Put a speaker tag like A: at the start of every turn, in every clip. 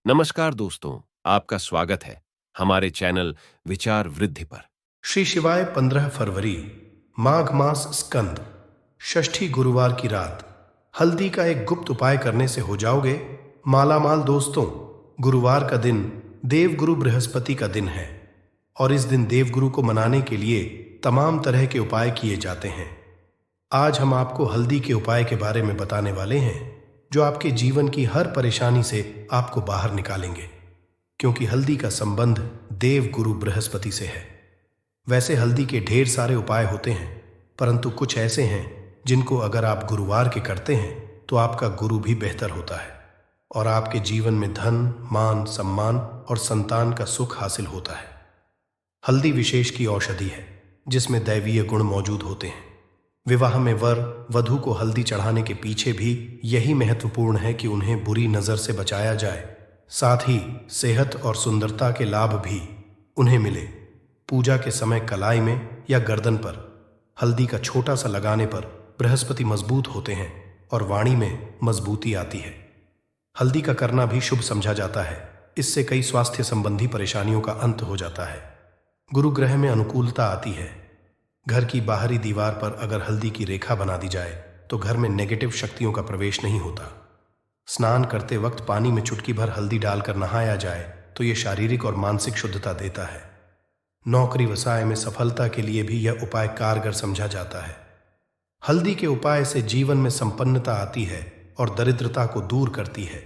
A: नमस्कार दोस्तों, आपका स्वागत है हमारे चैनल विचार वृद्धि पर।
B: श्री शिवाय 15 फरवरी, माघ मास स्कंद, षष्ठी गुरुवार की रात। हल्दी का एक गुप्त उपाय करने से हो जाओगे मालामाल। दोस्तों, गुरुवार का दिन देवगुरु बृहस्पति का दिन है और इस दिन देवगुरु को मनाने के लिए तमाम तरह के उपाय किए जाते हैं। आज हम आपको हल्दी के उपाय के बारे में बताने वाले हैं जो आपके जीवन की हर परेशानी से आपको बाहर निकालेंगे, क्योंकि हल्दी का संबंध देवगुरु बृहस्पति से है। वैसे हल्दी के ढेर सारे उपाय होते हैं, परंतु कुछ ऐसे हैं जिनको अगर आप गुरुवार के करते हैं तो आपका गुरु भी बेहतर होता है और आपके जीवन में धन, मान, सम्मान और संतान का सुख हासिल होता है। हल्दी विशेष की औषधि है जिसमें दैवीय गुण मौजूद होते हैं। विवाह में वर वधू को हल्दी चढ़ाने के पीछे भी यही महत्वपूर्ण है कि उन्हें बुरी नजर से बचाया जाए, साथ ही सेहत और सुंदरता के लाभ भी उन्हें मिले। पूजा के समय कलाई में या गर्दन पर हल्दी का छोटा सा लगाने पर बृहस्पति मजबूत होते हैं और वाणी में मजबूती आती है। हल्दी का करना भी शुभ समझा जाता है। इससे कई स्वास्थ्य संबंधी परेशानियों का अंत हो जाता है। गुरु ग्रह में अनुकूलता आती है। घर की बाहरी दीवार पर अगर हल्दी की रेखा बना दी जाए तो घर में नेगेटिव शक्तियों का प्रवेश नहीं होता। स्नान करते वक्त पानी में चुटकी भर हल्दी डालकर नहाया जाए तो यह शारीरिक और मानसिक शुद्धता देता है। नौकरी व्यवसाय में सफलता के लिए भी यह उपाय कारगर समझा जाता है। हल्दी के उपाय से जीवन में संपन्नता आती है और दरिद्रता को दूर करती है।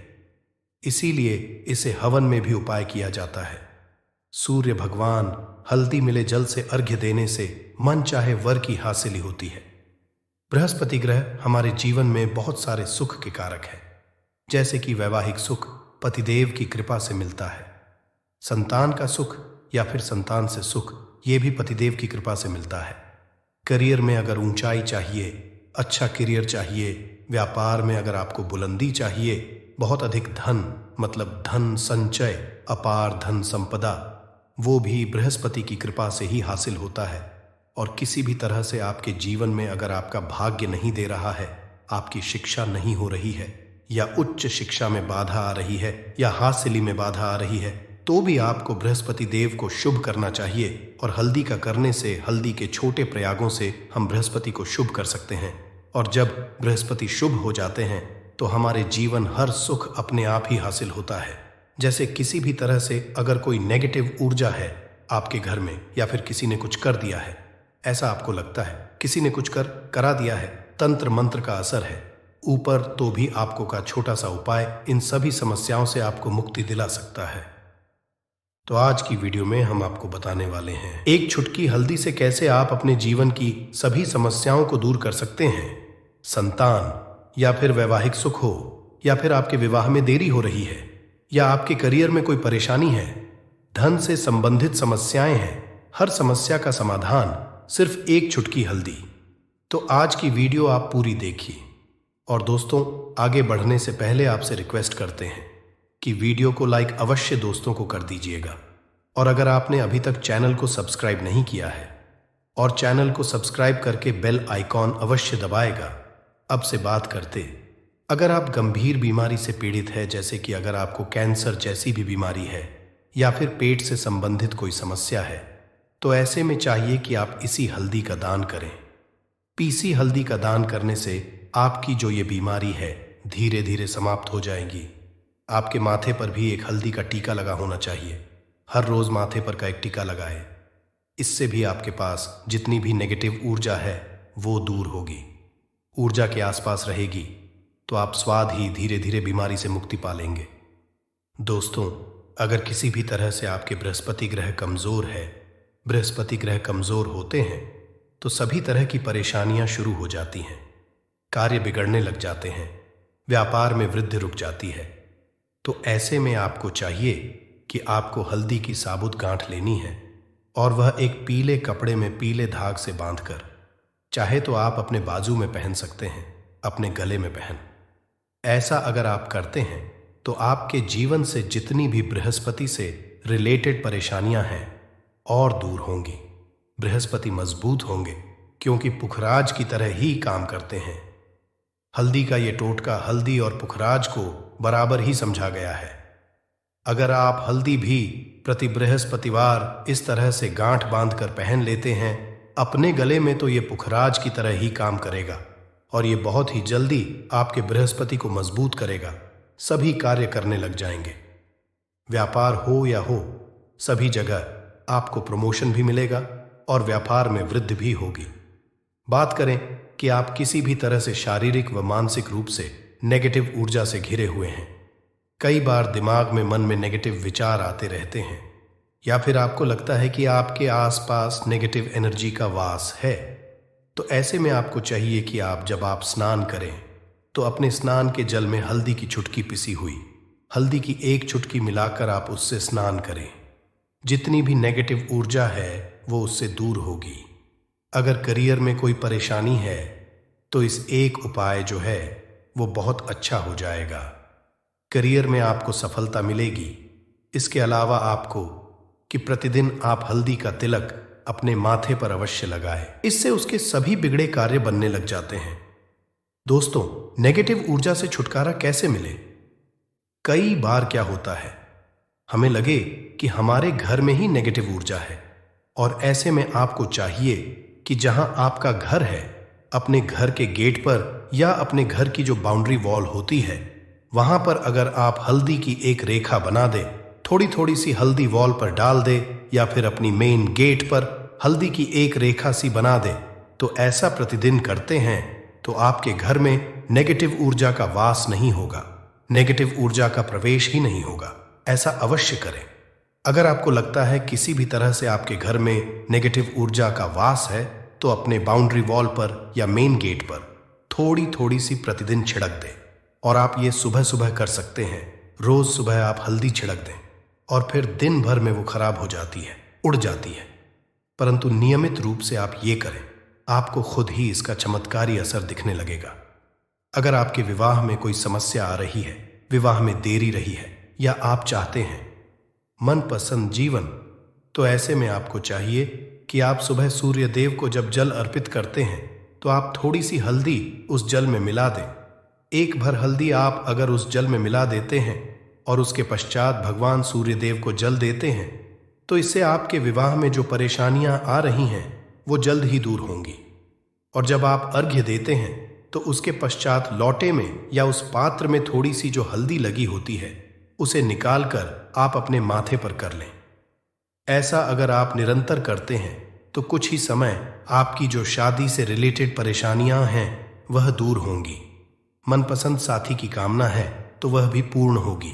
B: इसीलिए इसे हवन में भी उपाय किया जाता है। सूर्य भगवान हल्दी मिले जल से अर्घ्य देने से मन चाहे वर की हासिली होती है। बृहस्पति ग्रह हमारे जीवन में बहुत सारे सुख के कारक है, जैसे कि वैवाहिक सुख पतिदेव की कृपा से मिलता है। संतान का सुख या फिर संतान से सुख, ये भी पतिदेव की कृपा से मिलता है। करियर में अगर ऊंचाई चाहिए, अच्छा करियर चाहिए, व्यापार में अगर आपको बुलंदी चाहिए, बहुत अधिक धन मतलब धन संचय, अपार धन संपदा, वो भी बृहस्पति की कृपा से ही हासिल होता है। और किसी भी तरह से आपके जीवन में अगर आपका भाग्य नहीं दे रहा है, आपकी शिक्षा नहीं हो रही है, या उच्च शिक्षा में बाधा आ रही है, या हासिली में बाधा आ रही है, तो भी आपको बृहस्पति देव को शुभ करना चाहिए। और हल्दी का करने से, हल्दी के छोटे प्रयागों से हम बृहस्पति को शुभ कर सकते हैं। और जब बृहस्पति शुभ हो जाते हैं तो हमारे जीवन हर सुख अपने आप ही हासिल होता है। जैसे किसी भी तरह से अगर कोई नेगेटिव ऊर्जा है आपके घर में, या फिर किसी ने कुछ कर दिया है, ऐसा आपको लगता है किसी ने कुछ करा दिया है, तंत्र मंत्र का असर है ऊपर, तो भी आपको का छोटा सा उपाय इन सभी समस्याओं से आपको मुक्ति दिला सकता है। तो आज की वीडियो में हम आपको बताने वाले हैं एक चुटकी हल्दी से कैसे आप अपने जीवन की सभी समस्याओं को दूर कर सकते हैं। संतान या फिर वैवाहिक सुख हो, या फिर आपके विवाह में देरी हो रही है, या आपके करियर में कोई परेशानी है, धन से संबंधित समस्याएं हैं, हर समस्या का समाधान सिर्फ एक चुटकी हल्दी। तो आज की वीडियो आप पूरी देखिए। और दोस्तों, आगे बढ़ने से पहले आपसे रिक्वेस्ट करते हैं कि वीडियो को लाइक अवश्य दोस्तों को कर दीजिएगा। और अगर आपने अभी तक चैनल को सब्सक्राइब नहीं किया है, और चैनल को सब्सक्राइब करके बेल आइकॉन अवश्य दबाएगा। अब से बात करते, अगर आप गंभीर बीमारी से पीड़ित है, जैसे कि अगर आपको कैंसर जैसी भी बीमारी है, या फिर पेट से संबंधित कोई समस्या है, तो ऐसे में चाहिए कि आप इसी हल्दी का दान करें। पीसी हल्दी का दान करने से आपकी जो ये बीमारी है धीरे धीरे समाप्त हो जाएगी। आपके माथे पर भी एक हल्दी का टीका लगा होना चाहिए। हर रोज माथे पर का एक टीका लगाएं। इससे भी आपके पास जितनी भी नेगेटिव ऊर्जा है वो दूर होगी, ऊर्जा के आसपास रहेगी, तो आप स्वाद ही धीरे धीरे बीमारी से मुक्ति पा लेंगे। दोस्तों, अगर किसी भी तरह से आपके बृहस्पति ग्रह कमजोर है, बृहस्पति ग्रह कमजोर होते हैं तो सभी तरह की परेशानियां शुरू हो जाती हैं। कार्य बिगड़ने लग जाते हैं, व्यापार में वृद्धि रुक जाती है। तो ऐसे में आपको चाहिए कि आपको हल्दी की साबुत गांठ लेनी है, और वह एक पीले कपड़े में पीले धाग से बांधकर, चाहे तो आप अपने बाजू में पहन सकते हैं, अपने गले में पहन। ऐसा अगर आप करते हैं तो आपके जीवन से जितनी भी बृहस्पति से रिलेटेड परेशानियां हैं और दूर होंगी। बृहस्पति मजबूत होंगे, क्योंकि पुखराज की तरह ही काम करते हैं। हल्दी का ये टोटका हल्दी और पुखराज को बराबर ही समझा गया है। अगर आप हल्दी भी प्रति बृहस्पतिवार इस तरह से गांठ बांधकर पहन लेते हैं अपने गले में, तो ये पुखराज की तरह ही काम करेगा और ये बहुत ही जल्दी आपके बृहस्पति को मजबूत करेगा। सभी कार्य करने लग जाएंगे। व्यापार हो या हो, सभी जगह आपको प्रमोशन भी मिलेगा और व्यापार में वृद्धि भी होगी। बात करें कि आप किसी भी तरह से शारीरिक व मानसिक रूप से नेगेटिव ऊर्जा से घिरे हुए हैं। कई बार दिमाग में, मन में नेगेटिव विचार आते रहते हैं, या फिर आपको लगता है कि आपके आसपास नेगेटिव एनर्जी का वास है। तो ऐसे में आपको चाहिए कि जब आप स्नान करें तो अपने स्नान के जल में हल्दी की चुटकी पिसी हुई हल्दी की एक चुटकी मिलाकर आप उससे स्नान करें। जितनी भी नेगेटिव ऊर्जा है वो उससे दूर होगी। अगर करियर में कोई परेशानी है तो इस एक उपाय जो है वो बहुत अच्छा हो जाएगा। करियर में आपको सफलता मिलेगी। इसके अलावा आपको कि प्रतिदिन आप हल्दी का तिलक अपने माथे पर अवश्य लगाएं। इससे उसके सभी बिगड़े कार्य बनने लग जाते हैं। दोस्तों, नेगेटिव ऊर्जा से छुटकारा कैसे मिले? कई बार क्या होता है, हमें लगे कि हमारे घर में ही नेगेटिव ऊर्जा है और ऐसे में आपको चाहिए कि जहां आपका घर है, अपने घर के गेट पर या अपने घर की जो बाउंड्री वॉल होती है वहां पर अगर आप हल्दी की एक रेखा बना दे, थोड़ी थोड़ी सी हल्दी वॉल पर डाल दे या फिर अपनी मेन गेट पर हल्दी की एक रेखा सी बना दे, तो ऐसा प्रतिदिन करते हैं तो आपके घर में नेगेटिव ऊर्जा का वास नहीं होगा, नेगेटिव ऊर्जा का प्रवेश ही नहीं होगा। ऐसा अवश्य करें। अगर आपको लगता है किसी भी तरह से आपके घर में नेगेटिव ऊर्जा का वास है तो अपने बाउंड्री वॉल पर या मेन गेट पर थोड़ी थोड़ी सी प्रतिदिन छिड़क दें। और आप ये सुबह सुबह कर सकते हैं। रोज सुबह आप हल्दी छिड़क दें और फिर दिन भर में वो खराब हो जाती है, उड़ जाती है। परंतु नियमित रूप से आप ये करें, आपको खुद ही इसका चमत्कारी असर दिखने लगेगा। अगर आपके विवाह में कोई समस्या आ रही है, विवाह में देरी रही है, या आप चाहते हैं मनपसंद जीवन, तो ऐसे में आपको चाहिए कि आप सुबह सूर्य देव को जब जल अर्पित करते हैं तो आप थोड़ी सी हल्दी उस जल में मिला दें। एक भर हल्दी आप अगर उस जल में मिला देते हैं और उसके पश्चात भगवान सूर्य देव को जल देते हैं तो इससे आपके विवाह में जो परेशानियां आ रही हैं वो जल्द ही दूर होंगी। और जब आप अर्घ्य देते हैं तो उसके पश्चात लौटे में या उस पात्र में थोड़ी सी जो हल्दी लगी होती है उसे निकालकर आप अपने माथे पर कर लें। ऐसा अगर आप निरंतर करते हैं तो कुछ ही समय आपकी जो शादी से रिलेटेड परेशानियां हैं वह दूर होंगी। मनपसंद साथी की कामना है तो वह भी पूर्ण होगी।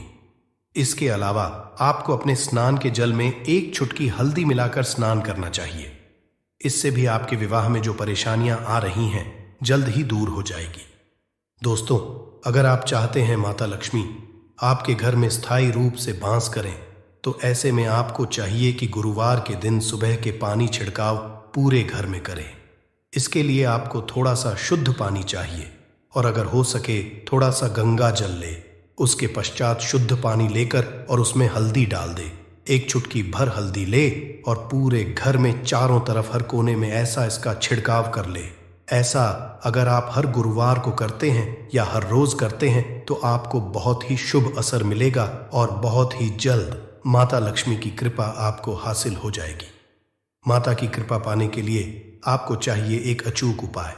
B: इसके अलावा आपको अपने स्नान के जल में एक चुटकी हल्दी मिलाकर स्नान करना चाहिए। इससे भी आपके विवाह में जो परेशानियां आ रही हैं जल्द ही दूर हो जाएगी। दोस्तों, अगर आप चाहते हैं माता लक्ष्मी आपके घर में स्थायी रूप से वास करें तो ऐसे में आपको चाहिए कि गुरुवार के दिन सुबह के पानी छिड़काव पूरे घर में करें। इसके लिए आपको थोड़ा सा शुद्ध पानी चाहिए और अगर हो सके थोड़ा सा गंगा जल ले। उसके पश्चात शुद्ध पानी लेकर और उसमें हल्दी डाल दे। एक चुटकी भर हल्दी ले और पूरे घर में चारों तरफ हर कोने में ऐसा इसका छिड़काव कर ले। ऐसा अगर आप हर गुरुवार को करते हैं या हर रोज करते हैं तो आपको बहुत ही शुभ असर मिलेगा और बहुत ही जल्द माता लक्ष्मी की कृपा आपको हासिल हो जाएगी। माता की कृपा पाने के लिए आपको चाहिए एक अचूक उपाय।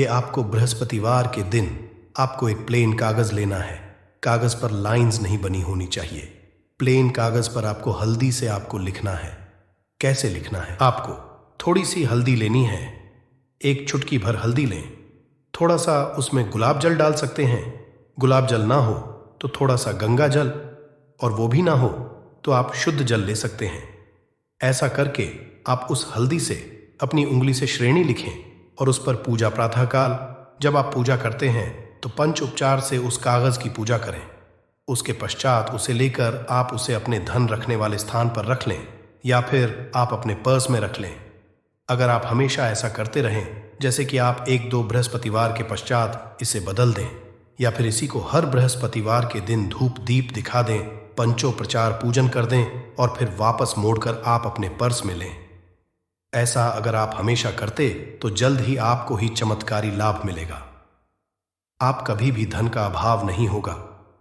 B: आपको बृहस्पतिवार के दिन आपको एक प्लेन कागज लेना है। कागज पर लाइंस नहीं बनी होनी चाहिए। प्लेन कागज पर आपको हल्दी से आपको लिखना है। कैसे लिखना है? आपको थोड़ी सी हल्दी लेनी है, एक चुटकी भर हल्दी लें, थोड़ा सा उसमें गुलाब जल डाल सकते हैं। गुलाब जल ना हो तो थोड़ा सा गंगा जल, और वो भी ना हो तो आप शुद्ध जल ले सकते हैं। ऐसा करके आप उस हल्दी से अपनी उंगली से श्रेणी लिखें और उस पर पूजा प्रातःकाल जब आप पूजा करते हैं तो पंच उपचार से उस कागज की पूजा करें। उसके पश्चात उसे लेकर आप उसे अपने धन रखने वाले स्थान पर रख लें या फिर आप अपने पर्स में रख लें। अगर आप हमेशा ऐसा करते रहें, जैसे कि आप 1-2 बृहस्पतिवार के पश्चात इसे बदल दें या फिर इसी को हर बृहस्पतिवार के दिन धूप दीप दिखा दें, पंचोपचार पूजन कर दें और फिर वापस मोड़कर आप अपने पर्स में लें। ऐसा अगर आप हमेशा करते तो जल्द ही आपको ही चमत्कारी लाभ मिलेगा। आप कभी भी धन का अभाव नहीं होगा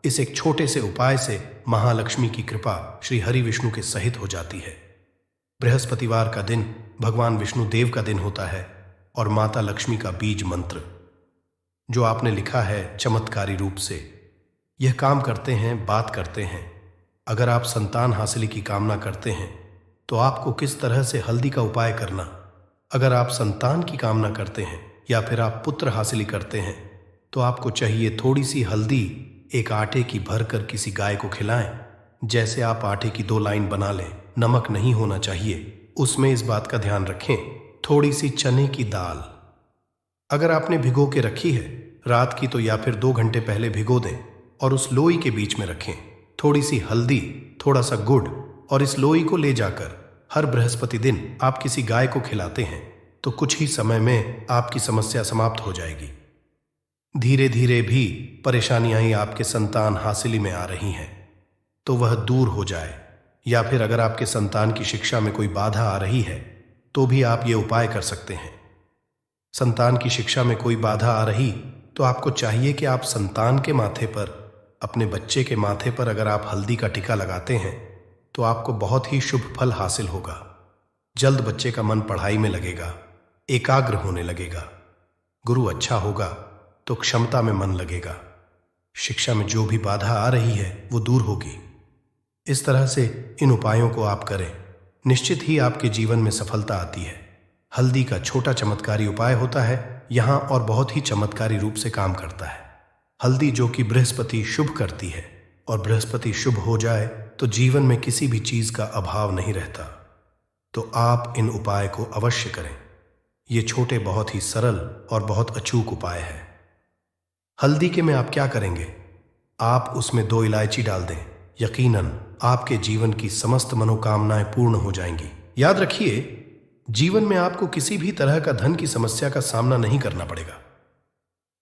B: इस एक छोटे से उपाय से महालक्ष्मी की कृपा श्री हरि विष्णु के सहित हो जाती है। बृहस्पतिवार का दिन भगवान विष्णु देव का दिन होता है और माता लक्ष्मी का बीज मंत्र जो आपने लिखा है चमत्कारी रूप से यह काम करते हैं, बात करते हैं। अगर आप संतान हासिल की कामना करते हैं तो आपको किस तरह से हल्दी का उपाय करना, अगर आप संतान की कामना करते हैं या फिर आप पुत्र हासिल करते हैं तो आपको चाहिए थोड़ी सी हल्दी एक आटे की भरकर किसी गाय को खिलाएं। जैसे आप आटे की 2 लाइन बना लें, नमक नहीं होना चाहिए, उसमें इस बात का ध्यान रखें। थोड़ी सी चने की दाल अगर आपने भिगो के रखी है रात की तो या फिर 2 घंटे पहले भिगो दें और उस लोई के बीच में रखें। थोड़ी सी हल्दी, थोड़ा सा गुड़ और इस लोई को ले जाकर हर बृहस्पति दिन आप किसी गाय को खिलाते हैं तो कुछ ही समय में आपकी समस्या समाप्त हो जाएगी। धीरे धीरे भी परेशानियां ही आपके संतान हासिली में आ रही हैं तो वह दूर हो जाए, या फिर अगर आपके संतान की शिक्षा में कोई बाधा आ रही है तो भी आप ये उपाय कर सकते हैं। संतान की शिक्षा में कोई बाधा आ रही तो आपको चाहिए कि आप संतान के माथे पर, अपने बच्चे के माथे पर अगर आप हल्दी का टीका लगाते हैं तो आपको बहुत ही शुभ फल हासिल होगा। जल्द बच्चे का मन पढ़ाई में लगेगा, एकाग्र होने लगेगा, गुरु अच्छा होगा तो क्षमता में मन लगेगा, शिक्षा में जो भी बाधा आ रही है वो दूर होगी। इस तरह से इन उपायों को आप करें, निश्चित ही आपके जीवन में सफलता आती है। हल्दी का छोटा चमत्कारी उपाय होता है यहाँ और बहुत ही चमत्कारी रूप से काम करता है। हल्दी जो कि बृहस्पति शुभ करती है और बृहस्पति शुभ हो जाए तो जीवन में किसी भी चीज का अभाव नहीं रहता। तो आप इन उपाय को अवश्य करें। ये छोटे बहुत ही सरल और बहुत अचूक उपाय है। हल्दी के में आप क्या करेंगे, आप उसमें 2 इलायची डाल दें, यकीनन आपके जीवन की समस्त मनोकामनाएं पूर्ण हो जाएंगी। याद रखिए, जीवन में आपको किसी भी तरह का धन की समस्या का सामना नहीं करना पड़ेगा।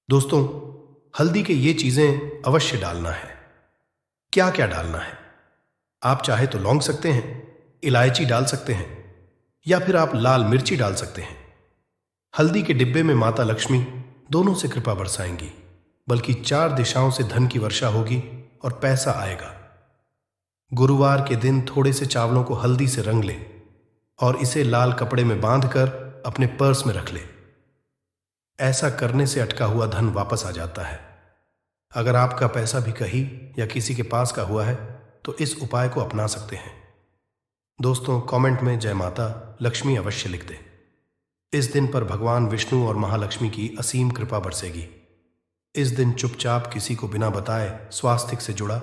B: दोस्तों, हल्दी के ये चीजें अवश्य डालना है। क्या क्या डालना है, आप चाहे तो लौंग सकते हैं, इलायची डाल सकते हैं या फिर आप लाल मिर्ची डाल सकते हैं। हल्दी के डिब्बे में माता लक्ष्मी दोनों से कृपा बरसाएंगी, बल्कि 4 दिशाओं से धन की वर्षा होगी और पैसा आएगा। गुरुवार के दिन थोड़े से चावलों को हल्दी से रंग लें और इसे लाल कपड़े में बांधकर अपने पर्स में रख लें। ऐसा करने से अटका हुआ धन वापस आ जाता है। अगर आपका पैसा भी कहीं या किसी के पास का हुआ है तो इस उपाय को अपना सकते हैं। दोस्तों, कमेंट में जय माता लक्ष्मी अवश्य लिख दें। इस दिन पर भगवान विष्णु और महालक्ष्मी की असीम कृपा बरसेगी। इस दिन चुपचाप किसी को बिना बताए स्वास्थ्य से जुड़ा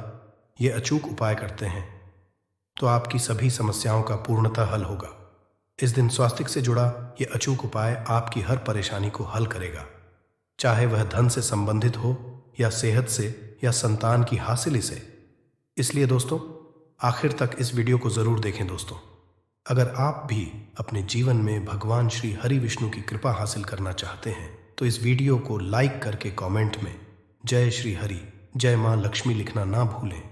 B: ये अचूक उपाय करते हैं तो आपकी सभी समस्याओं का पूर्णतः हल होगा। इस दिन स्वास्थ्य से जुड़ा ये अचूक उपाय आपकी हर परेशानी को हल करेगा, चाहे वह धन से संबंधित हो या सेहत से या संतान की हासिली से। इसलिए दोस्तों, आखिर तक इस वीडियो को जरूर देखें। दोस्तों, अगर आप भी अपने जीवन में भगवान श्री हरि विष्णु की कृपा हासिल करना चाहते हैं तो इस वीडियो को लाइक करके कमेंट में जय श्री हरि, जय मां लक्ष्मी लिखना ना भूलें।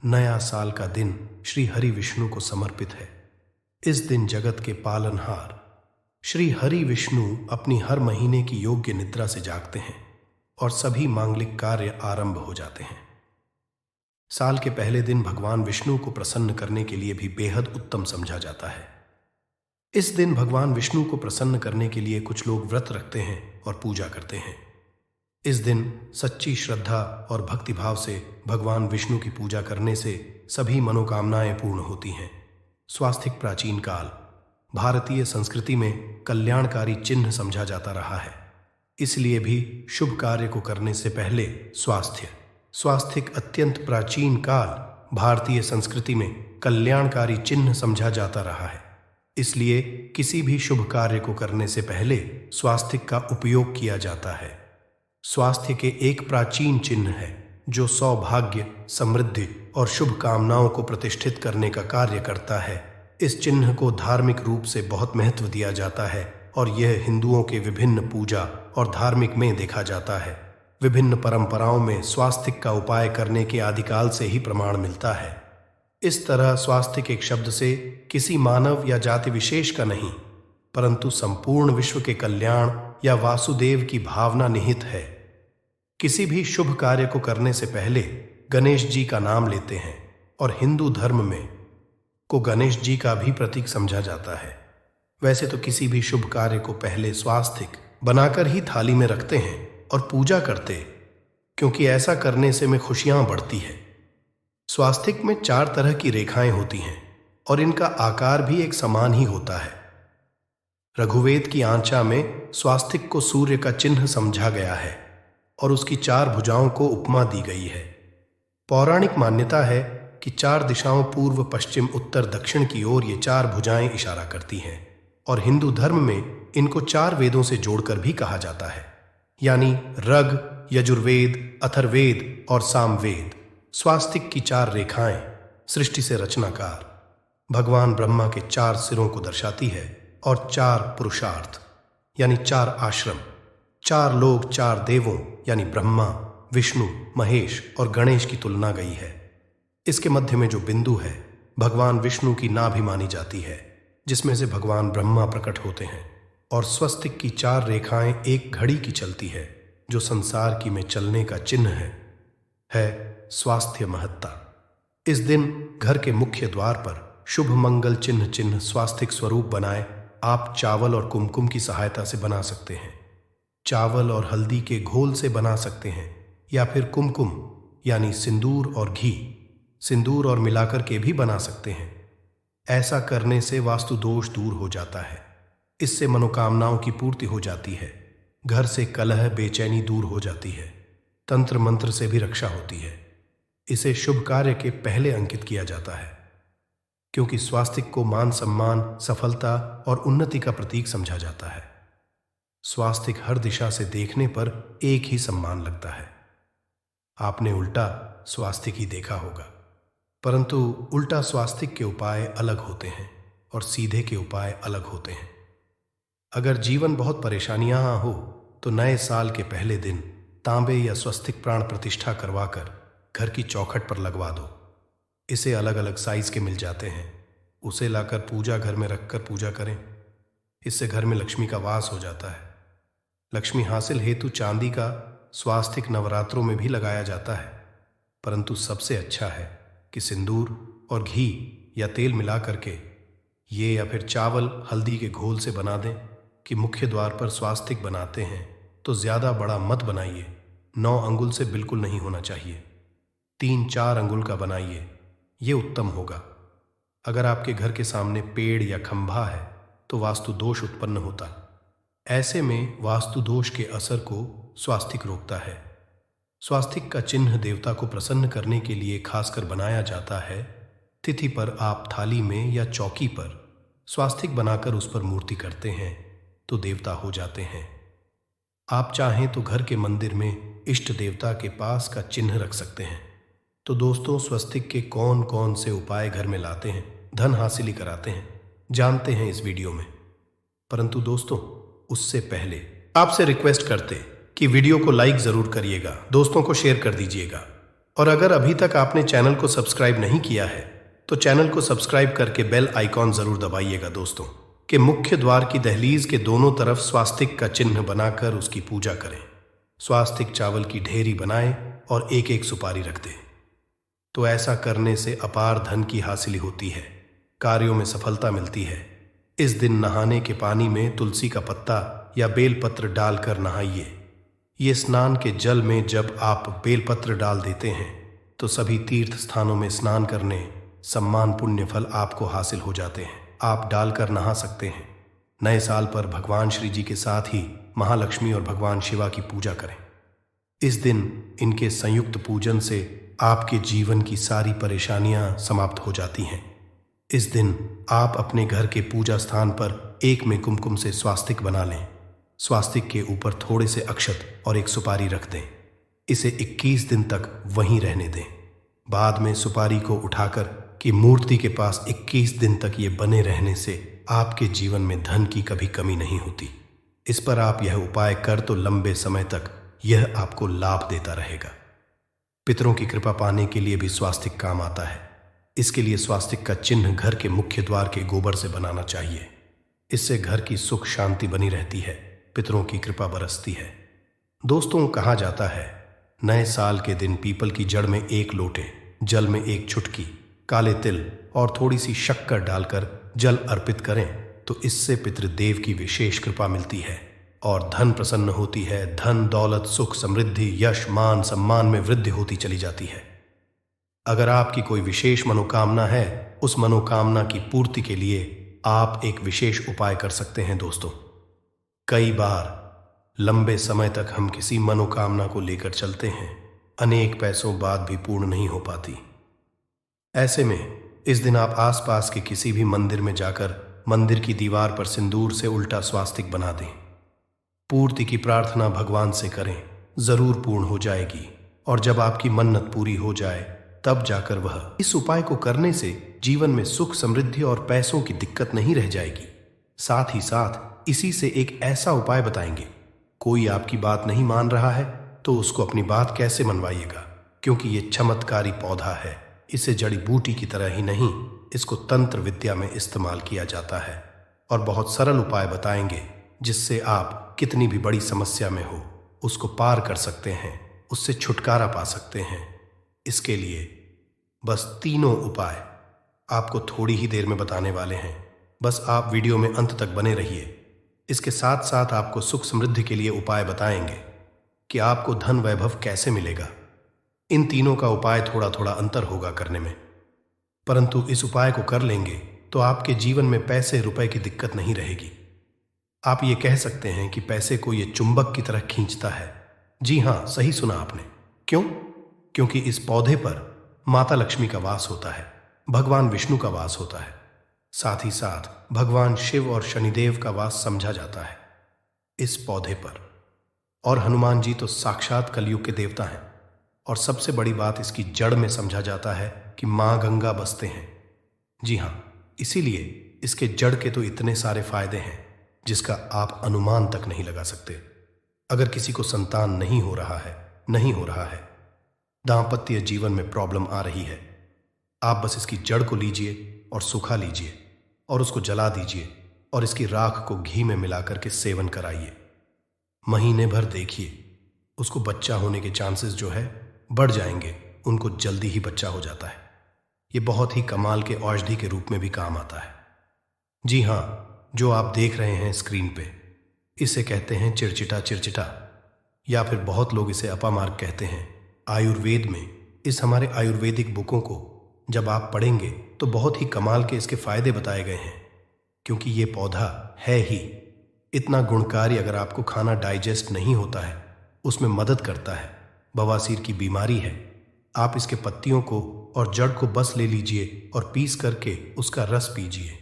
B: नया साल का दिन श्री हरि विष्णु को समर्पित है। इस दिन जगत के पालनहार श्री हरि विष्णु अपनी हर महीने की योग्य निद्रा से जागते हैं और सभी मांगलिक कार्य आरंभ हो जाते हैं। साल के पहले दिन भगवान विष्णु को प्रसन्न करने के लिए भी बेहद उत्तम समझा जाता है। इस दिन भगवान विष्णु को प्रसन्न करने के लिए कुछ लोग व्रत रखते हैं और पूजा करते हैं। इस दिन सच्ची श्रद्धा और भक्तिभाव से भगवान विष्णु की पूजा करने से सभी मनोकामनाएं पूर्ण होती हैं। स्वास्तिक प्राचीन काल भारतीय संस्कृति में कल्याणकारी चिन्ह समझा जाता रहा है। इसलिए भी शुभ कार्य को करने से पहले स्वास्तिक अत्यंत प्राचीन काल भारतीय संस्कृति में कल्याणकारी चिन्ह समझा जाता रहा है। इसलिए किसी भी शुभ कार्य को करने से पहले स्वास्तिक का उपयोग किया जाता है। स्वास्थ्य के एक प्राचीन चिन्ह है जो सौभाग्य, समृद्धि और शुभ कामनाओं को प्रतिष्ठित करने का कार्य करता है। इस चिन्ह को धार्मिक रूप से बहुत महत्व दिया जाता है और यह हिंदुओं के विभिन्न पूजा और धार्मिक में देखा जाता है। विभिन्न परंपराओं में स्वास्तिक का उपाय करने के आदिकाल से ही प्रमाण मिलता है। इस तरह स्वास्तिक एक शब्द से किसी मानव या जाति विशेष का नहीं, परंतु संपूर्ण विश्व के कल्याण या वासुदेव की भावना निहित है। किसी भी शुभ कार्य को करने से पहले गणेश जी का नाम लेते हैं और हिंदू धर्म में को गणेश जी का भी प्रतीक समझा जाता है। वैसे तो किसी भी शुभ कार्य को पहले स्वास्तिक बनाकर ही थाली में रखते हैं और पूजा करते, क्योंकि ऐसा करने से में खुशियां बढ़ती है। स्वास्तिक में 4 तरह की रेखाएं होती हैं और इनका आकार भी एक समान ही होता है। रघुवेद की आंचा में स्वास्तिक को सूर्य का चिन्ह समझा गया है और उसकी 4 भुजाओं को उपमा दी गई है। पौराणिक मान्यता है कि 4 दिशाओं पूर्व, पश्चिम, उत्तर, दक्षिण की ओर ये 4 भुजाएं इशारा करती हैं और हिंदू धर्म में इनको 4 वेदों से जोड़कर भी कहा जाता है, यानी ऋग, यजुर्वेद, अथर्ववेद और सामवेद। स्वास्तिक की 4 रेखाएं सृष्टि से रचनाकार भगवान ब्रह्मा के 4 सिरों को दर्शाती है और 4 पुरुषार्थ यानी 4 आश्रम, 4 लोग, 4 देवों यानी ब्रह्मा, विष्णु, महेश और गणेश की तुलना गई है। इसके मध्य में जो बिंदु है भगवान विष्णु की नाभि मानी जाती है, जिसमें से भगवान ब्रह्मा प्रकट होते हैं। और स्वस्तिक की 4 रेखाएं एक घड़ी की चलती है, जो संसार की में चलने का चिन्ह है स्वास्थ्य महत्ता। इस दिन घर के मुख्य द्वार पर शुभ मंगल चिन्ह स्वास्तिक स्वरूप बनाए आप चावल और कुमकुम की सहायता से बना सकते हैं। चावल और हल्दी के घोल से बना सकते हैं या फिर कुमकुम यानी सिंदूर और घी, सिंदूर और मिलाकर के भी बना सकते हैं। ऐसा करने से वास्तु दोष दूर हो जाता है। इससे मनोकामनाओं की पूर्ति हो जाती है, घर से कलह, बेचैनी दूर हो जाती है, तंत्र मंत्र से भी रक्षा होती है। इसे शुभ कार्य के पहले अंकित किया जाता है, क्योंकि स्वास्तिक को मान सम्मान, सफलता और उन्नति का प्रतीक समझा जाता है। स्वास्तिक हर दिशा से देखने पर एक ही सम्मान लगता है। आपने उल्टा स्वास्तिक ही देखा होगा, परंतु उल्टा स्वास्तिक के उपाय अलग होते हैं और सीधे के उपाय अलग होते हैं। अगर जीवन बहुत परेशानियां हो तो नए साल के पहले दिन तांबे या स्वस्तिक प्राण प्रतिष्ठा करवाकर घर की चौखट पर लगवा दो। इसे अलग अलग साइज के मिल जाते हैं, उसे लाकर पूजा घर में रखकर पूजा करें। इससे घर में लक्ष्मी का वास हो जाता है। लक्ष्मी हासिल हेतु चांदी का स्वास्तिक नवरात्रों में भी लगाया जाता है, परंतु सबसे अच्छा है कि सिंदूर और घी या तेल मिला करके ये या फिर चावल हल्दी के घोल से बना दें। कि मुख्य द्वार पर स्वास्तिक बनाते हैं तो ज़्यादा बड़ा मत बनाइए, 9 अंगुल से बिल्कुल नहीं होना चाहिए, 3-4 अंगुल का बनाइए, ये उत्तम होगा। अगर आपके घर के सामने पेड़ या खंभा है तो वास्तु दोष उत्पन्न होता। ऐसे में वास्तु दोष के असर को स्वास्तिक रोकता है। स्वास्तिक का चिन्ह देवता को प्रसन्न करने के लिए खासकर बनाया जाता है। तिथि पर आप थाली में या चौकी पर स्वास्तिक बनाकर उस पर मूर्ति करते हैं तो देवता हो जाते हैं। आप चाहें तो घर के मंदिर में इष्ट देवता के पास का चिन्ह रख सकते हैं। तो दोस्तों, स्वस्तिक के कौन कौन से उपाय घर में लाते हैं, धन हासिल कराते हैं, जानते हैं इस वीडियो में। परंतु दोस्तों, उससे पहले आपसे रिक्वेस्ट करते कि वीडियो को लाइक जरूर करिएगा, दोस्तों को शेयर कर दीजिएगा, और अगर अभी तक आपने चैनल को सब्सक्राइब नहीं किया है तो चैनल को सब्सक्राइब करके बेल आइकॉन जरूर दबाइएगा दोस्तों। कि मुख्य द्वार की दहलीज के दोनों तरफ स्वास्तिक का चिन्ह बनाकर उसकी पूजा करें। स्वास्तिक चावल की ढेरी बनाएं और एक एक सुपारी रख दें। तो ऐसा करने से अपार धन की हासिल होती है, कार्यों में सफलता मिलती है। इस दिन नहाने के पानी में तुलसी का पत्ता या बेलपत्र डालकर नहाइए। ये स्नान के जल में जब आप बेलपत्र डाल देते हैं तो सभी तीर्थ स्थानों में स्नान करने सम्मान पुण्य फल आपको हासिल हो जाते हैं। आप डालकर नहा सकते हैं। नए साल पर भगवान श्री जी के साथ ही महालक्ष्मी और भगवान शिवा की पूजा करें। इस दिन इनके संयुक्त पूजन से आपके जीवन की सारी परेशानियां समाप्त हो जाती हैं। इस दिन आप अपने घर के पूजा स्थान पर एक में कुमकुम से स्वास्तिक बना लें। स्वास्तिक के ऊपर थोड़े से अक्षत और एक सुपारी रख दें। इसे 21 दिन तक वहीं रहने दें। बाद में सुपारी को उठाकर कि मूर्ति के पास 21 दिन तक ये बने रहने से आपके जीवन में धन की कभी कमी नहीं होती। इस पर आप यह उपाय कर तो लंबे समय तक यह आपको लाभ देता रहेगा। पितरों की कृपा पाने के लिए भी स्वास्तिक काम आता है। इसके लिए स्वास्तिक का चिन्ह घर के मुख्य द्वार के गोबर से बनाना चाहिए। इससे घर की सुख शांति बनी रहती है, पितरों की कृपा बरसती है। दोस्तों, कहा जाता है नए साल के दिन पीपल की जड़ में एक लोटे जल में एक चुटकी काले तिल और थोड़ी सी शक्कर डालकर जल अर्पित करें तो इससे पितृदेव की विशेष कृपा मिलती है और धन प्रसन्न होती है। धन दौलत सुख समृद्धि यश मान सम्मान में वृद्धि होती चली जाती है। अगर आपकी कोई विशेष मनोकामना है, उस मनोकामना की पूर्ति के लिए आप एक विशेष उपाय कर सकते हैं दोस्तों। कई बार लंबे समय तक हम किसी मनोकामना को लेकर चलते हैं, अनेक पैसों बाद भी पूर्ण नहीं हो पाती। ऐसे में इस दिन आप आसपास के किसी भी मंदिर में जाकर मंदिर की दीवार पर सिंदूर से उल्टा स्वास्तिक बना दें। पूर्ति की प्रार्थना भगवान से करें, जरूर पूर्ण हो जाएगी। और जब आपकी मन्नत पूरी हो जाए तब जाकर वह इस उपाय को करने से जीवन में सुख समृद्धि और पैसों की दिक्कत नहीं रह जाएगी। साथ ही साथ इसी से एक ऐसा उपाय बताएंगे, कोई आपकी बात नहीं मान रहा है तो उसको अपनी बात कैसे मनवाइएगा, क्योंकि ये चमत्कारी पौधा है। इसे जड़ी बूटी की तरह ही नहीं, इसको तंत्र विद्या में इस्तेमाल किया जाता है। और बहुत सरल उपाय बताएंगे जिससे आप कितनी भी बड़ी समस्या में हो उसको पार कर सकते हैं, उससे छुटकारा पा सकते हैं। इसके लिए बस तीनों उपाय आपको थोड़ी ही देर में बताने वाले हैं। बस आप वीडियो में अंत तक बने रहिए। इसके साथ साथ आपको सुख समृद्धि के लिए उपाय बताएंगे कि आपको धन वैभव कैसे मिलेगा। इन तीनों का उपाय थोड़ा थोड़ा अंतर होगा करने में, परंतु इस उपाय को कर लेंगे तो आपके जीवन में पैसे रुपए की दिक्कत नहीं रहेगी। आप ये कह सकते हैं कि पैसे को ये चुंबक की तरह खींचता है। जी हाँ, सही सुना आपने। क्यों? क्योंकि इस पौधे पर माता लक्ष्मी का वास होता है, भगवान विष्णु का वास होता है, साथ ही साथ भगवान शिव और शनिदेव का वास समझा जाता है इस पौधे पर। और हनुमान जी तो साक्षात कलयुग के देवता हैं। और सबसे बड़ी बात इसकी जड़ में समझा जाता है कि माँ गंगा बसते हैं। जी हाँ, इसीलिए इसके जड़ के तो इतने सारे फायदे हैं जिसका आप अनुमान तक नहीं लगा सकते। अगर किसी को संतान नहीं हो रहा है, दांपत्य जीवन में प्रॉब्लम आ रही है, आप बस इसकी जड़ को लीजिए और सुखा लीजिए और उसको जला दीजिए और इसकी राख को घी में मिलाकर के सेवन कराइए। महीने भर देखिए, उसको बच्चा होने के चांसेस जो है बढ़ जाएंगे, उनको जल्दी ही बच्चा हो जाता है। ये बहुत ही कमाल के औषधि के रूप में भी काम आता है। जी हाँ, जो आप देख रहे हैं स्क्रीन पे, इसे कहते हैं चिरचिटा, या फिर बहुत लोग इसे अपामार्ग कहते हैं। आयुर्वेद में इस हमारे आयुर्वेदिक बुकों को जब आप पढ़ेंगे तो बहुत ही कमाल के इसके फायदे बताए गए हैं, क्योंकि ये पौधा है ही इतना गुणकारी। अगर आपको खाना डाइजेस्ट नहीं होता है, उसमें मदद करता है। बवासीर की बीमारी है, आप इसके पत्तियों को और जड़ को बस ले लीजिए और पीस करके उसका रस पीजिए।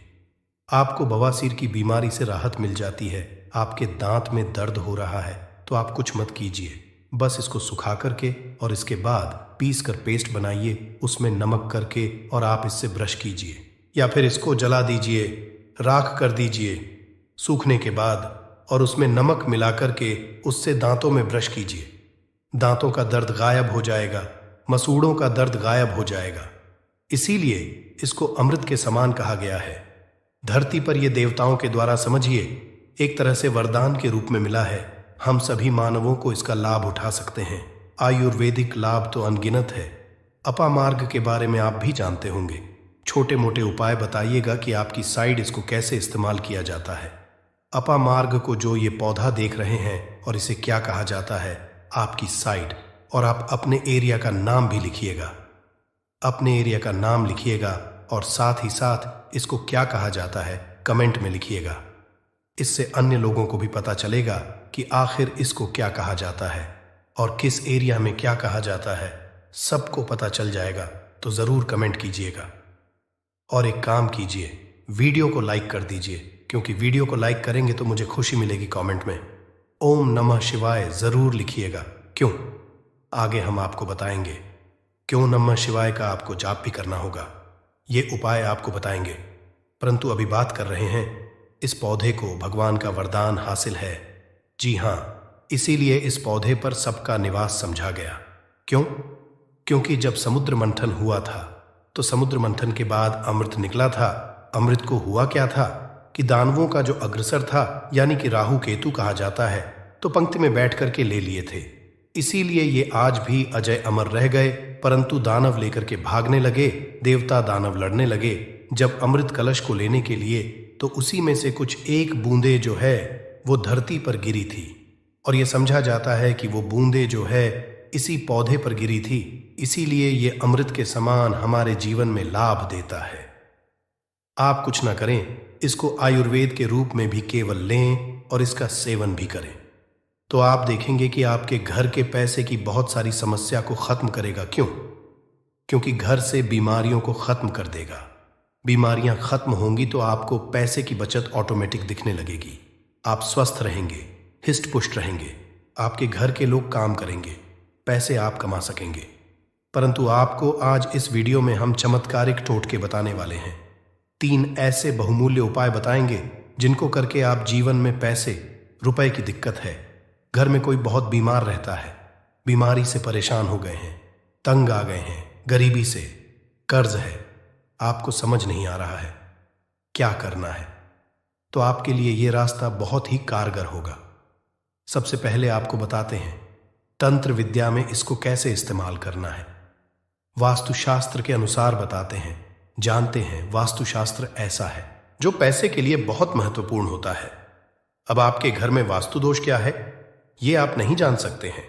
B: आपको बवासीर की बीमारी से राहत मिल जाती है। आपके दांत में दर्द हो रहा है तो आप कुछ मत कीजिए, बस इसको सुखा करके और इसके बाद पीस कर पेस्ट बनाइए, उसमें नमक करके और आप इससे ब्रश कीजिए, या फिर इसको जला दीजिए, राख कर दीजिए सूखने के बाद, और उसमें नमक मिला करके उससे दांतों में ब्रश कीजिए। दांतों का दर्द गायब हो जाएगा, मसूड़ों का दर्द गायब हो जाएगा। इसीलिए इसको अमृत के समान कहा गया है। धरती पर यह देवताओं के द्वारा समझिए एक तरह से वरदान के रूप में मिला है। हम सभी मानवों को इसका लाभ उठा सकते हैं। आयुर्वेदिक लाभ तो अनगिनत है। अपामार्ग के बारे में आप भी जानते होंगे। छोटे मोटे उपाय बताइएगा कि आपकी साइड इसको कैसे इस्तेमाल किया जाता है। अपामार्ग को जो ये पौधा देख रहे हैं और इसे क्या कहा जाता है, आपकी साइड, और आप अपने एरिया का नाम भी लिखिएगा। अपने एरिया का नाम लिखिएगा और साथ ही साथ इसको क्या कहा जाता है कमेंट में लिखिएगा। इससे अन्य लोगों को भी पता चलेगा कि आखिर इसको क्या कहा जाता है और किस एरिया में क्या कहा जाता है, सबको पता चल जाएगा। तो ज़रूर कमेंट कीजिएगा और एक काम कीजिए, वीडियो को लाइक कर दीजिए, क्योंकि वीडियो को लाइक करेंगे तो मुझे खुशी मिलेगी। कमेंट में ओम नमः शिवाय ज़रूर लिखिएगा। क्यों? आगे हम आपको बताएंगे क्यों नमः शिवाय का आपको जाप भी करना होगा। ये उपाय आपको बताएंगे, परंतु अभी बात कर रहे हैं इस पौधे को भगवान का वरदान हासिल है। जी हाँ, इसीलिए इस पौधे पर सबका निवास समझा गया। क्यों? क्योंकि जब समुद्र मंथन हुआ था तो समुद्र मंथन के बाद अमृत निकला था। अमृत को हुआ क्या था कि दानवों का जो अग्रसर था, यानी कि राहु केतु कहा जाता है, तो पंक्ति में बैठ करके ले लिए थे। इसीलिए ये आज भी अजय अमर रह गए। परंतु दानव लेकर के भागने लगे, देवता दानव लड़ने लगे। जब अमृत कलश को लेने के लिए तो उसी में से कुछ एक बूंदे जो है वो धरती पर गिरी थी, और ये समझा जाता है कि वो बूंदे जो है इसी पौधे पर गिरी थी। इसीलिए ये अमृत के समान हमारे जीवन में लाभ देता है। आप कुछ ना करें, इसको आयुर्वेद के रूप में भी केवल लें और इसका सेवन भी करें, तो आप देखेंगे कि आपके घर के पैसे की बहुत सारी समस्या को खत्म करेगा। क्यों? क्योंकि घर से बीमारियों को खत्म कर देगा। बीमारियां खत्म होंगी तो आपको पैसे की बचत ऑटोमेटिक दिखने लगेगी। आप स्वस्थ रहेंगे, हिस्ट पुष्ट रहेंगे, आपके घर के लोग काम करेंगे, पैसे आप कमा सकेंगे। परंतु आपको आज इस वीडियो में हम चमत्कारिक टोटके बताने वाले हैं। 3 ऐसे बहुमूल्य उपाय बताएंगे जिनको करके आप जीवन में पैसे रुपए की दिक्कत है, घर में कोई बहुत बीमार रहता है, बीमारी से परेशान हो गए हैं, तंग आ गए हैं, गरीबी से, कर्ज है, आपको समझ नहीं आ रहा है क्या करना है, तो आपके लिए यह रास्ता बहुत ही कारगर होगा। सबसे पहले आपको बताते हैं तंत्र विद्या में इसको कैसे इस्तेमाल करना है। वास्तुशास्त्र के अनुसार बताते हैं। जानते हैं वास्तुशास्त्र ऐसा है जो पैसे के लिए बहुत महत्वपूर्ण होता है। अब आपके घर में वास्तु दोष क्या है ये आप नहीं जान सकते हैं,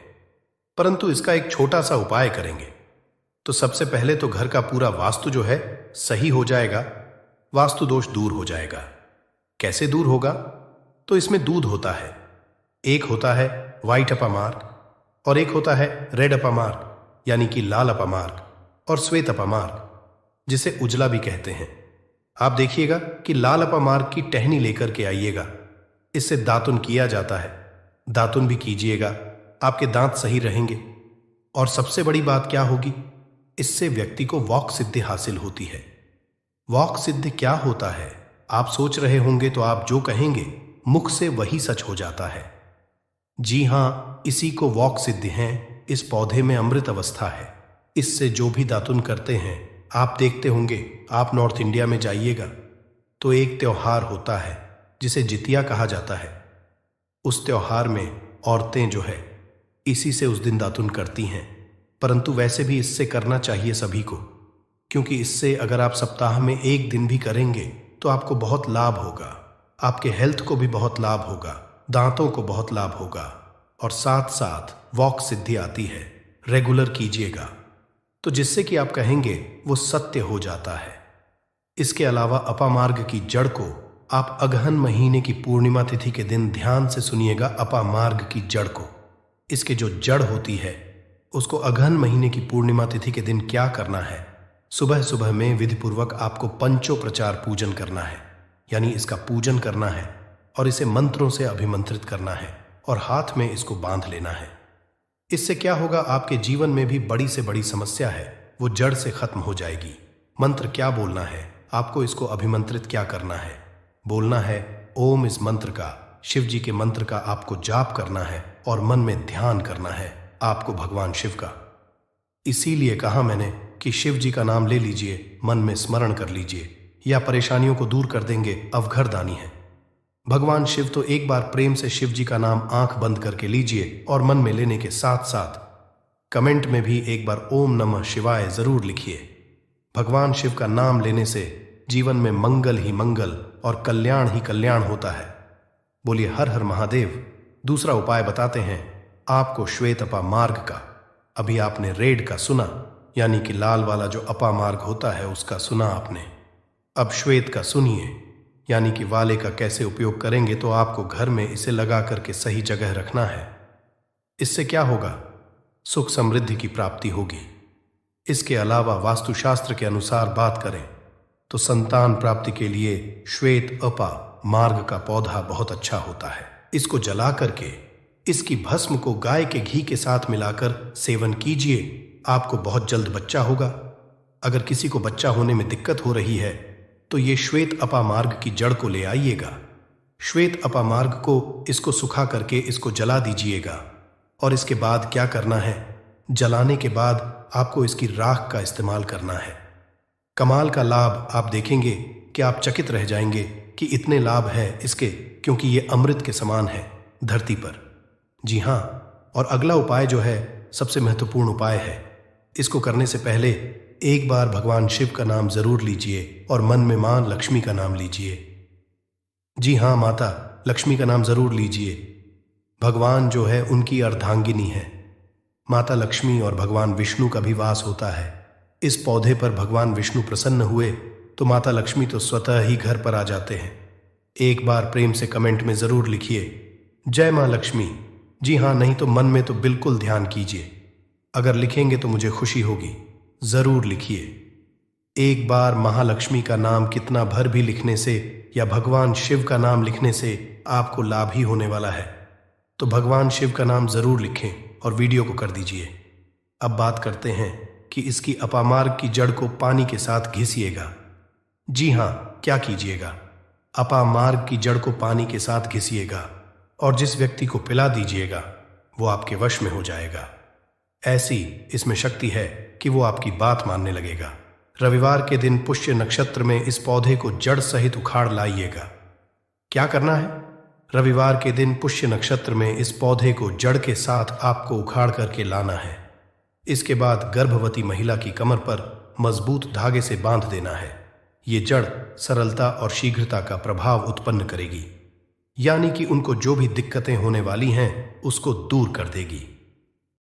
B: परंतु इसका एक छोटा सा उपाय करेंगे तो सबसे पहले तो घर का पूरा वास्तु जो है सही हो जाएगा, वास्तु दोष दूर हो जाएगा। कैसे दूर होगा? तो इसमें दूध होता है, एक होता है व्हाइट अपामार्क और एक होता है रेड अपामार्क यानी कि लाल अपामार्क, और श्वेत अपामार्क जिसे उजला भी कहते हैं। आप देखिएगा कि लाल अपामार्क की टहनी लेकर के आइएगा, इससे दातुन किया जाता है, दातुन भी कीजिएगा, आपके दांत सही रहेंगे। और सबसे बड़ी बात क्या होगी, इससे व्यक्ति को वॉक सिद्धि हासिल होती है। वॉक सिद्धि क्या होता है आप सोच रहे होंगे, तो आप जो कहेंगे मुख से वही सच हो जाता है। जी हां, इसी को वॉक सिद्धि है। इस पौधे में अमृत अवस्था है, इससे जो भी दातुन करते हैं आप देखते होंगे। आप नॉर्थ इंडिया में जाइएगा तो एक त्योहार होता है जिसे जितिया कहा जाता है। उस त्योहार में औरतें जो है इसी से उस दिन दातुन करती हैं, परंतु वैसे भी इससे करना चाहिए सभी को, क्योंकि इससे अगर आप सप्ताह में एक दिन भी करेंगे तो आपको बहुत लाभ होगा, आपके हेल्थ को भी बहुत लाभ होगा, दांतों को बहुत लाभ होगा, और साथ साथ वॉक सिद्धि आती है। रेगुलर कीजिएगा तो जिससे कि आप कहेंगे वो सत्य हो जाता है। इसके अलावा अपामार्ग की जड़ को आप अगहन महीने की पूर्णिमा तिथि के दिन ध्यान से सुनिएगा। अपामार्ग की जड़ को, इसके जो जड़ होती है उसको अगहन महीने की पूर्णिमा तिथि के दिन क्या करना है, सुबह सुबह में विधिपूर्वक आपको पंचोप्रचार पूजन करना है, यानी इसका पूजन करना है और इसे मंत्रों से अभिमंत्रित करना है और हाथ में इसको बांध लेना है। इससे क्या होगा, आपके जीवन में भी बड़ी से बड़ी समस्या है वो जड़ से खत्म हो जाएगी। मंत्र क्या बोलना है आपको, इसको अभिमंत्रित क्या करना है, बोलना है ओम। इस मंत्र का, शिव जी के मंत्र का आपको जाप करना है और मन में ध्यान करना है आपको भगवान शिव का। इसीलिए कहा मैंने कि शिव जी का नाम ले लीजिए, मन में स्मरण कर लीजिए, या परेशानियों को दूर कर देंगे, अवघरदानी है। भगवान शिव तो एक बार प्रेम से शिव जी का नाम आंख बंद करके लीजिए और मन में लेने के साथ साथ कमेंट में भी एक बार ओम नमः शिवाय जरूर लिखिए। भगवान शिव का नाम लेने से जीवन में मंगल ही मंगल और कल्याण ही कल्याण होता है। बोलिए हर हर महादेव। दूसरा उपाय बताते हैं आपको श्वेत अपामार्ग का। अभी आपने रेड का सुना, यानी कि लाल वाला जो अपामार्ग होता है उसका सुना आपने। अब श्वेत का सुनिए, यानी कि वाले का कैसे उपयोग करेंगे। तो आपको घर में इसे लगा करके सही जगह रखना है। इससे क्या होगा, सुख समृद्धि की प्राप्ति होगी। इसके अलावा वास्तुशास्त्र के अनुसार बात करें तो संतान प्राप्ति के लिए श्वेत अपा मार्ग का पौधा बहुत अच्छा होता है। इसको जला करके इसकी भस्म को गाय के घी के साथ मिलाकर सेवन कीजिए, आपको बहुत जल्द बच्चा होगा। अगर किसी को बच्चा होने में दिक्कत हो रही है तो ये श्वेत अपामार्ग की जड़ को ले आइएगा। श्वेत अपामार्ग को इसको सुखा करके इसको जला दीजिएगा, और इसके बाद क्या करना है, जलाने के बाद आपको इसकी राख का इस्तेमाल करना है। कमाल का लाभ आप देखेंगे कि आप चकित रह जाएंगे कि इतने लाभ है इसके, क्योंकि ये अमृत के समान है धरती पर। जी हाँ, और अगला उपाय जो है सबसे महत्वपूर्ण उपाय है। इसको करने से पहले एक बार भगवान शिव का नाम जरूर लीजिए और मन में मां लक्ष्मी का नाम लीजिए। जी हाँ, माता लक्ष्मी का नाम जरूर लीजिए। भगवान जो है उनकी अर्धांगिनी है। माता लक्ष्मी और भगवान विष्णु का भी वास होता है। इस पौधे पर भगवान विष्णु प्रसन्न हुए तो माता लक्ष्मी तो स्वतः ही घर पर आ जाते हैं। एक बार प्रेम से कमेंट में जरूर लिखिए जय मां लक्ष्मी। जी हाँ, नहीं तो मन में तो बिल्कुल ध्यान कीजिए। अगर लिखेंगे तो मुझे खुशी होगी। जरूर लिखिए। एक बार महालक्ष्मी का नाम कितना भर भी लिखने से या भगवान शिव का नाम लिखने से आपको लाभ ही होने वाला है। तो भगवान शिव का नाम जरूर लिखें और वीडियो को कर दीजिए। अब बात करते हैं कि इसकी अपामार्ग की जड़ को पानी के साथ घिसिएगा। जी हाँ, क्या कीजिएगा? अपामार्ग की जड़ को पानी के साथ घिसिएगा और जिस व्यक्ति को पिला दीजिएगा वो आपके वश में हो जाएगा। ऐसी इसमें शक्ति है कि वो आपकी बात मानने लगेगा। रविवार के दिन पुष्य नक्षत्र में इस पौधे को जड़ सहित उखाड़ लाइएगा। क्या करना है? रविवार के दिन पुष्य नक्षत्र में इस पौधे को जड़ के साथ आपको उखाड़ करके लाना है। इसके बाद गर्भवती महिला की कमर पर मजबूत धागे से बांध देना है। ये जड़ सरलता और शीघ्रता का प्रभाव उत्पन्न करेगी, यानी कि उनको जो भी दिक्कतें होने वाली हैं उसको दूर कर देगी।